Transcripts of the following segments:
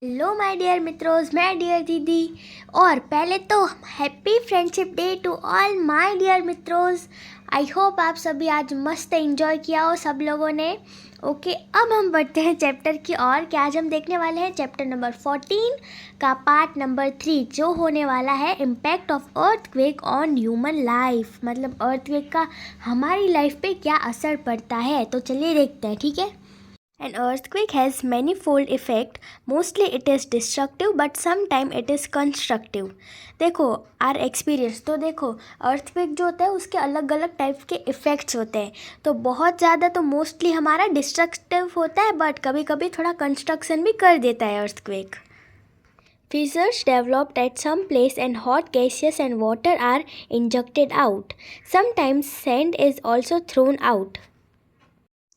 Hello my dear मित्रोस, मैं dear दीदी। और पहले तो happy friendship day to all my dear मित्रोस। आई होप आप सभी आज मस्त एंजॉय किया हो सब लोगों ने। ओके, अब हम बढ़ते हैं चैप्टर की और कि आज हम देखने वाले हैं चैप्टर नंबर 14 का पार्ट नंबर 3 जो होने वाला है impact of earthquake on human life. मतलब अर्थक्वेक का हमारी लाइफ पे क्या असर पड़ता है, तो चलिए देखते हैं, ठीक है। An earthquake has manifold effect. Mostly it is destructive, but sometimes it is constructive. देखो आर एक्सपीरियंस, तो देखो अर्थक्वेक जो होता है उसके अलग अलग टाइप के इफ़ेक्ट्स होते हैं। तो बहुत ज़्यादा तो मोस्टली हमारा डिस्ट्रक्टिव होता है, बट कभी कभी थोड़ा कंस्ट्रक्शन भी कर देता है earthquake. Fissures developed at some place and hot gases and water are injected out. Sometimes sand is also thrown out.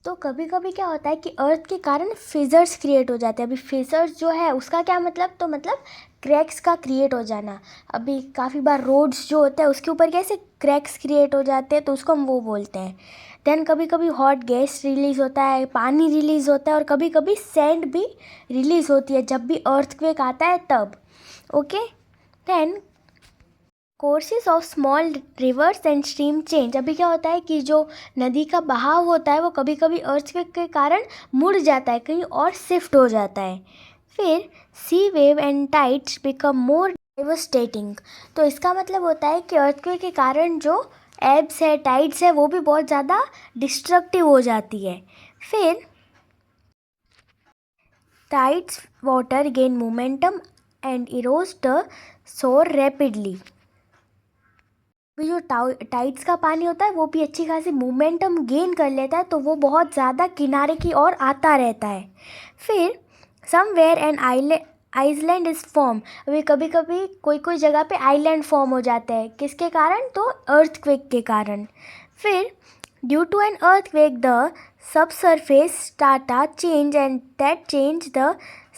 तो कभी कभी क्या होता है कि अर्थ के कारण फिजर्स क्रिएट हो जाते हैं। अभी फिजर्स जो है उसका क्या मतलब, तो मतलब क्रैक्स का क्रिएट हो जाना। अभी काफ़ी बार रोड्स जो होता है उसके ऊपर कैसे क्रैक्स क्रिएट हो जाते हैं, तो उसको हम वो बोलते हैं। देन कभी कभी हॉट गैस रिलीज़ होता है, पानी रिलीज़ होता है, और कभी कभी सैंड भी रिलीज़ होती है जब भी अर्थक्वेक आता है तब। Okay, then courses of small rivers and stream change. अभी क्या होता है कि जो नदी का बहाव होता है वो कभी कभी अर्थक्वेक के कारण मुड़ जाता है, कहीं और शिफ्ट हो जाता है। फिर sea wave and tides become more devastating. तो इसका मतलब होता है कि अर्थक्वेक के कारण जो एब्स है, टाइड्स है, वो भी बहुत ज़्यादा डिस्ट्रक्टिव हो जाती है। फिर tides water gain momentum and Eros the shore rapidly. जो टाइड्स का पानी होता है वो भी अच्छी खासी मोमेंटम गेन कर लेता है, तो वो बहुत ज़्यादा किनारे की ओर आता रहता है। फिर somewhere an island is form. अभी कभी कभी कोई कोई जगह पे आइलैंड फॉर्म हो जाते हैं, किसके कारण, तो अर्थक्वेक के कारण। फिर due to an earthquake the subsurface strata change and that change the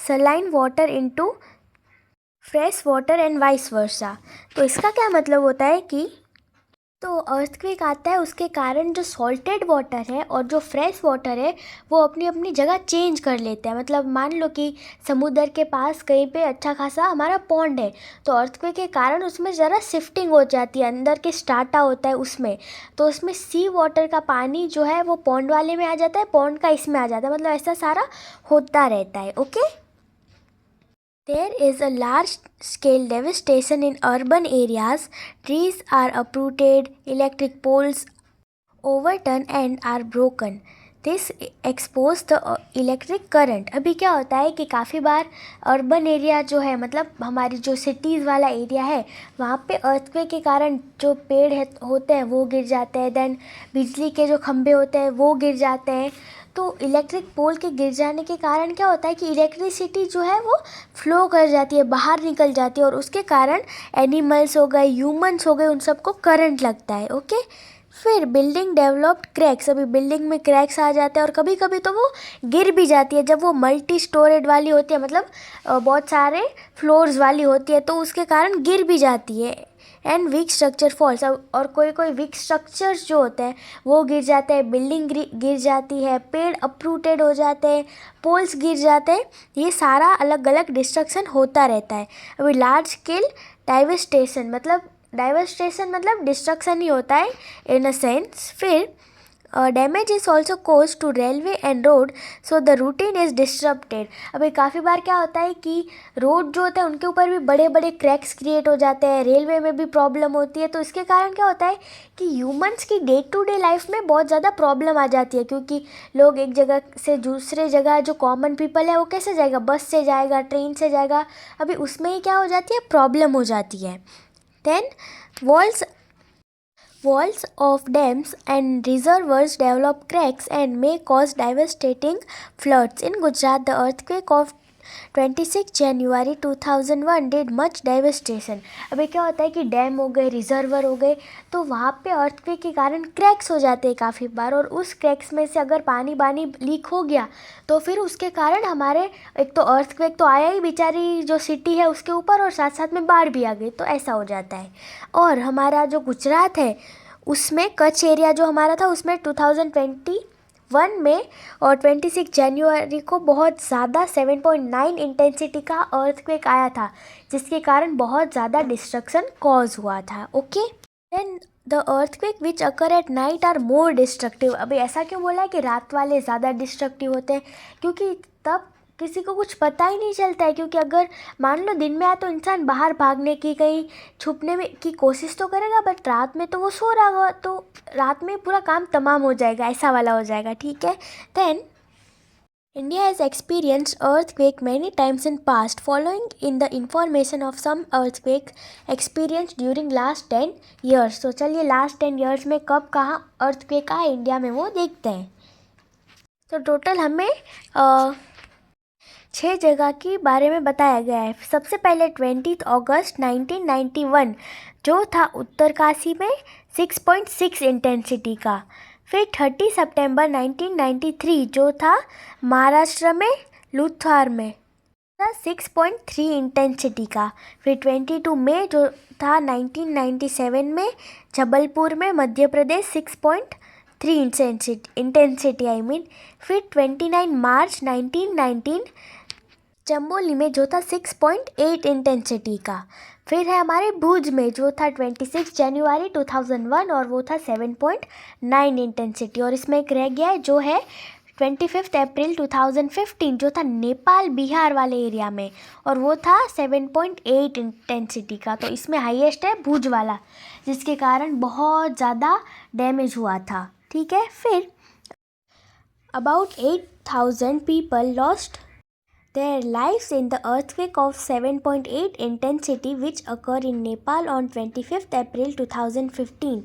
saline water into fresh water and vice versa. तो इसका क्या मतलब होता है कि तो अर्थक्वेक आता है उसके कारण जो सॉल्टेड वाटर है और जो फ्रेश वाटर है वो अपनी अपनी जगह चेंज कर लेते हैं। मतलब मान लो कि समुद्र के पास कहीं पे अच्छा खासा हमारा पॉन्ड है, तो अर्थक्वेक के कारण उसमें ज़रा शिफ्टिंग हो जाती है, अंदर के स्टार्टा होता है उसमें, तो उसमें सी वाटर का पानी जो है वो पॉन्ड वाले में आ जाता है, पॉन्ड का इसमें आ जाता है। मतलब ऐसा सारा होता रहता है। Okay, there is a large scale devastation in urban areas. Trees are uprooted, electric poles overturned and are broken. This expose the electric current. अभी क्या होता है कि काफ़ी बार अर्बन एरिया जो है, मतलब हमारी जो सिटीज़ वाला एरिया है, वहाँ पे अर्थक्वेक के कारण जो पेड़ है होते हैं वो गिर जाते हैं। देन बिजली के जो खंभे होते हैं वो गिर जाते हैं। तो इलेक्ट्रिक पोल के गिर जाने के कारण क्या होता है कि इलेक्ट्रिसिटी जो है वो फ्लो कर जाती है, बाहर निकल जाती है, और उसके कारण एनिमल्स हो गए, ह्यूमंस हो गए, उन सबको करंट लगता है। ओके, फिर बिल्डिंग डेवलप्ड क्रैक्स। अभी बिल्डिंग में क्रैक्स आ जाते हैं और कभी कभी तो वो गिर भी जाती है जब वो मल्टी स्टोरेड वाली होती है, मतलब बहुत सारे फ्लोर्स वाली होती है, तो उसके कारण गिर भी जाती है। And weak structure falls. और कोई कोई वीक स्ट्रक्चर्स जो होते हैं वो गिर जाते हैं, बिल्डिंग गिर जाती है, पेड़ अपरूटेड हो जाते हैं, पोल्स गिर जाते हैं। ये सारा अलग अलग डिस्ट्रक्शन होता रहता है। अभी लार्ज स्केल डाइवर्स्टेशन मतलब डिस्ट्रक्शन ही होता है इन अ सेंस। फिर damage is also caused to railway and road, so the routine is disturbed. अभी काफ़ी बार क्या होता है कि रोड जो होता है उनके ऊपर भी बड़े बड़े क्रैक्स क्रिएट हो जाते हैं, रेलवे में भी प्रॉब्लम होती है। तो इसके कारण क्या होता है कि ह्यूमंस की डे टू डे लाइफ में बहुत ज़्यादा प्रॉब्लम आ जाती है, क्योंकि लोग एक जगह से दूसरे जगह, जो कॉमन पीपल है वो कैसे जाएगा, बस से जाएगा, ट्रेन से जाएगा, अभी उसमें ही क्या हो जाती है, प्रॉब्लम हो जाती है। Then walls of dams and reservoirs develop cracks and may cause devastating floods. In Gujarat, the earthquake of 26 January 2001 did much devastation. अभी क्या होता है कि डैम हो गए, रिजर्वर हो गए, तो वहाँ पे अर्थक्वेक के कारण क्रैक्स हो जाते हैं काफ़ी बार, और उस क्रैक्स में से अगर पानी बानी लीक हो गया तो फिर उसके कारण हमारे एक तो अर्थक्वेक तो आया ही बेचारी जो सिटी है उसके ऊपर, और साथ साथ में बाढ़ भी आ गई, तो ऐसा हो जाता है। और हमारा जो गुजरात है उसमें कच्छ एरिया जो हमारा था उसमें 2021 2001 में और 26 जनवरी को बहुत ज़्यादा 7.9 इंटेंसिटी का अर्थक्वेक आया था, जिसके कारण बहुत ज़्यादा डिस्ट्रक्शन कॉज हुआ था। Okay, then the earthquake which occur at night are more destructive. अभी ऐसा क्यों बोला है कि रात वाले ज़्यादा डिस्ट्रक्टिव होते हैं? क्योंकि तब किसी को कुछ पता ही नहीं चलता है, क्योंकि अगर मान लो दिन में आया तो इंसान बाहर भागने की, कहीं छुपने में की कोशिश तो करेगा, बट रात में तो वो सो रहा होगा, तो रात में पूरा काम तमाम हो जाएगा, ऐसा वाला हो जाएगा। ठीक है, then India has experienced earthquake many times in past. Following in the information of some earthquake experienced during last 10 years. तो चलिए लास्ट 10 years में कब कहाँ earthquake आए इंडिया में वो देखते हैं। तो टोटल हमें 6 जगह के बारे में बताया गया है। सबसे पहले 20 अगस्त 1991 जो था उत्तरकाशी में 6.6 इंटेंसिटी का। फिर 30 सितंबर 1993 जो था महाराष्ट्र में लुधियाना में 6.3 इंटेंसिटी का। फिर 22 मई जो था 1997 में जबलपुर में Madhya Pradesh 6.3 intensity I mean. फिर 29 मार्च 1919 चमोली में जो था 6.8 इंटेंसिटी का। फिर है हमारे भुज में जो था 26 जनवरी 2001 और वो था 7.9 इंटेंसिटी। और इसमें एक रह गया है जो है 25 अप्रैल 2015 जो था नेपाल बिहार वाले एरिया में और वो था 7.8 इंटेंसिटी का। तो इसमें हाईएस्ट है भुज वाला, जिसके कारण बहुत ज़्यादा डैमेज हुआ था। ठीक है, फिर about 8,000 people lost their lives in the earthquake of 7.8 intensity which occurred in Nepal on 25th April 2015.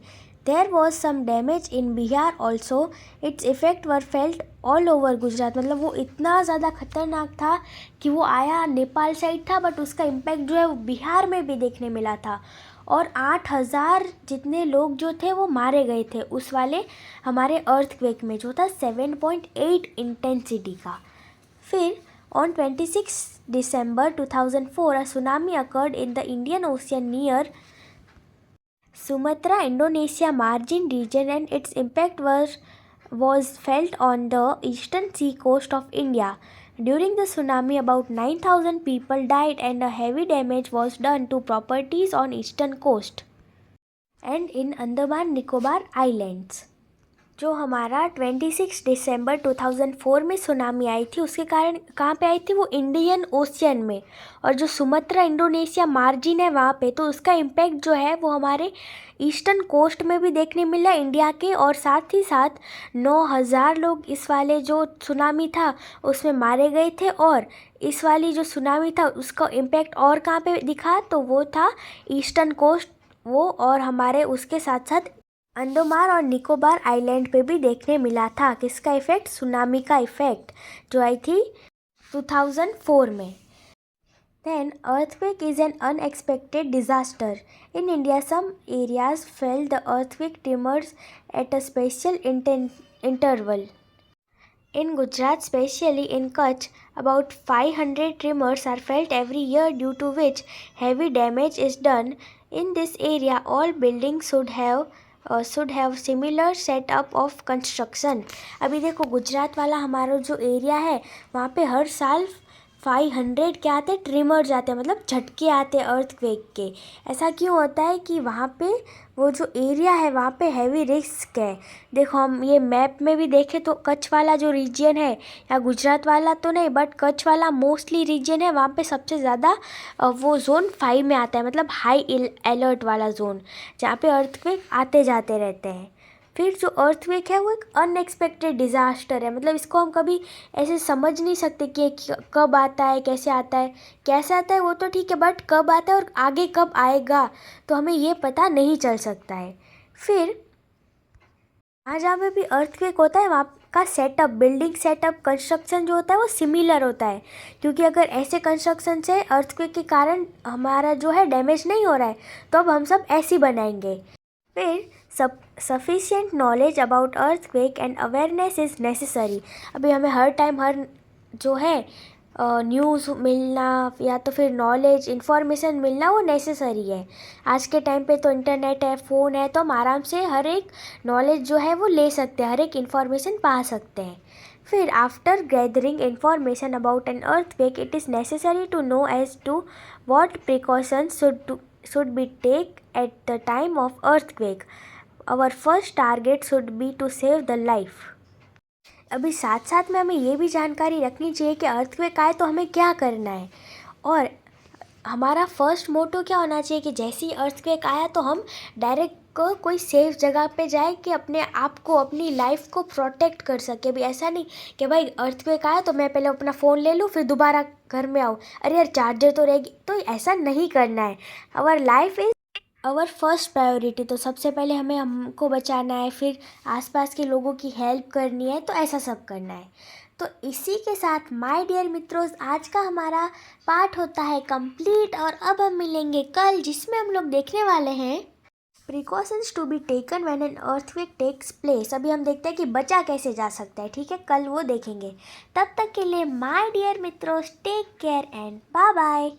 There was some damage in Bihar also. Its effects were felt all over Gujarat. मतलब वो इतना ज़्यादा खतरनाक था कि वो आया Nepal side था, बट उसका इम्पैक्ट जो है वो बिहार में भी देखने मिला था। और 8,000 जितने लोग जो थे वो मारे गए थे उस वाले हमारे अर्थक्वेक में जो था 7.8 इंटेंसिटी का। फिर on 26 December 2004, a tsunami occurred in the Indian Ocean near Sumatra, Indonesia margin region, and its impact was felt on the eastern sea coast of India. During the tsunami, about 9,000 people died and a heavy damage was done to properties on eastern coast and in Andaman Nicobar Islands. जो हमारा 26 दिसंबर 2004 में tsunami आई थी उसके कारण कहाँ पे आई थी? वो इंडियन ओशियन में, और जो सुमत्रा इंडोनेशिया मार्जिन है वहाँ पे। तो उसका इम्पैक्ट जो है वो हमारे ईस्टर्न कोस्ट में भी देखने मिला इंडिया के, और साथ ही साथ 9,000 लोग इस वाले जो सुनामी था उसमें मारे गए थे। और इस वाली जो सुनामी था उसका इम्पैक्ट और कहाँ पे दिखा? तो वो था ईस्टर्न कोस्ट वो, और हमारे उसके साथ साथ अंडमान और निकोबार आइलैंड पे भी देखने मिला था। किसका इफेक्ट? सुनामी का इफेक्ट जो आई थी 2004 में। Then earthquake is an unexpected disaster. In India, some areas felt the earthquake tremors at a special interval. In Gujarat, especially in Kutch, about 500 tremors are felt every year, due to which heavy damage is done. In this area, all buildings should have similar setup of construction. अभी देखो गुजरात वाला हमारा जो area है वहाँ पे हर साल 500 क्या आते हैं? ट्रिमर आते हैं, मतलब झटके आते हैं अर्थक्वेक के। ऐसा क्यों होता है कि वहाँ पे वो जो एरिया है वहाँ पे हैवी रिस्क है। देखो हम ये मैप में भी देखें तो कच्छ वाला जो रीजन है, या गुजरात वाला तो नहीं बट कच्छ वाला मोस्टली रीजन है, वहाँ पे सबसे ज़्यादा वो जोन 5 में आता है, मतलब हाई अलर्ट वाला जोन, जहाँ पे अर्थक्वेक आते जाते रहते हैं। फिर जो अर्थक्वेक है वो एक अनएक्सपेक्टेड डिज़ास्टर है, मतलब इसको हम कभी ऐसे समझ नहीं सकते कि कब आता है, कैसे आता है। कैसे आता है वो तो ठीक है, बट कब आता है और आगे कब आएगा तो हमें ये पता नहीं चल सकता है। फिर जहाँ पे भी अर्थक्वेक होता है वहाँ का सेटअप, बिल्डिंग सेटअप, कंस्ट्रक्शन जो होता है वो सिमिलर होता है, क्योंकि अगर ऐसे कंस्ट्रक्शन से अर्थक्वेक के कारण हमारा जो है डैमेज नहीं हो रहा है तो अब हम सब ऐसे बनाएंगे। फिर sufficient knowledge about earthquake and awareness is necessary. अभी हमें हर टाइम हर जो है न्यूज़ मिलना या तो फिर नॉलेज इन्फॉर्मेशन मिलना वो नेसेसरी है। आज के टाइम पे तो इंटरनेट है, फ़ोन है, तो हम आराम से हर एक नॉलेज जो है वो ले सकते हैं, हर एक इन्फॉर्मेशन पा सकते हैं। फिर after gathering information about an earthquake it is necessary to know as to what precautions should be take at the time of earthquake. Our first target should be to save the life. अभी साथ साथ में हमें ये भी जानकारी रखनी चाहिए कि अर्थक्वेक आए तो हमें क्या करना है, और हमारा फर्स्ट मोटो क्या होना चाहिए कि जैसे ही अर्थक्वेक आया तो हम डायरेक्ट कोई सेफ जगह पे जाए कि अपने आप को, अपनी लाइफ को प्रोटेक्ट कर सके। भी ऐसा नहीं कि भाई अर्थक्वेक आया तो मैं पहले अपना फ़ोन ले लूँ फिर दोबारा घर में आऊँ, अरे यार चार्जर तो रहेगी, तो ऐसा नहीं करना है। Our life is our first priority, तो सबसे पहले हमें हमको बचाना है, फिर आसपास के लोगों की हेल्प करनी है, तो ऐसा सब करना है। तो इसी के साथ माय डियर मित्रों आज का हमारा पार्ट होता है कंप्लीट, और अब हम मिलेंगे कल जिसमें हम लोग देखने वाले हैं precautions to be taken when an earthquake takes place. अभी हम देखते हैं कि बचा कैसे जा सकता है, ठीक है, कल वो देखेंगे। तब तक के लिए माय डियर मित्रों take care and bye bye.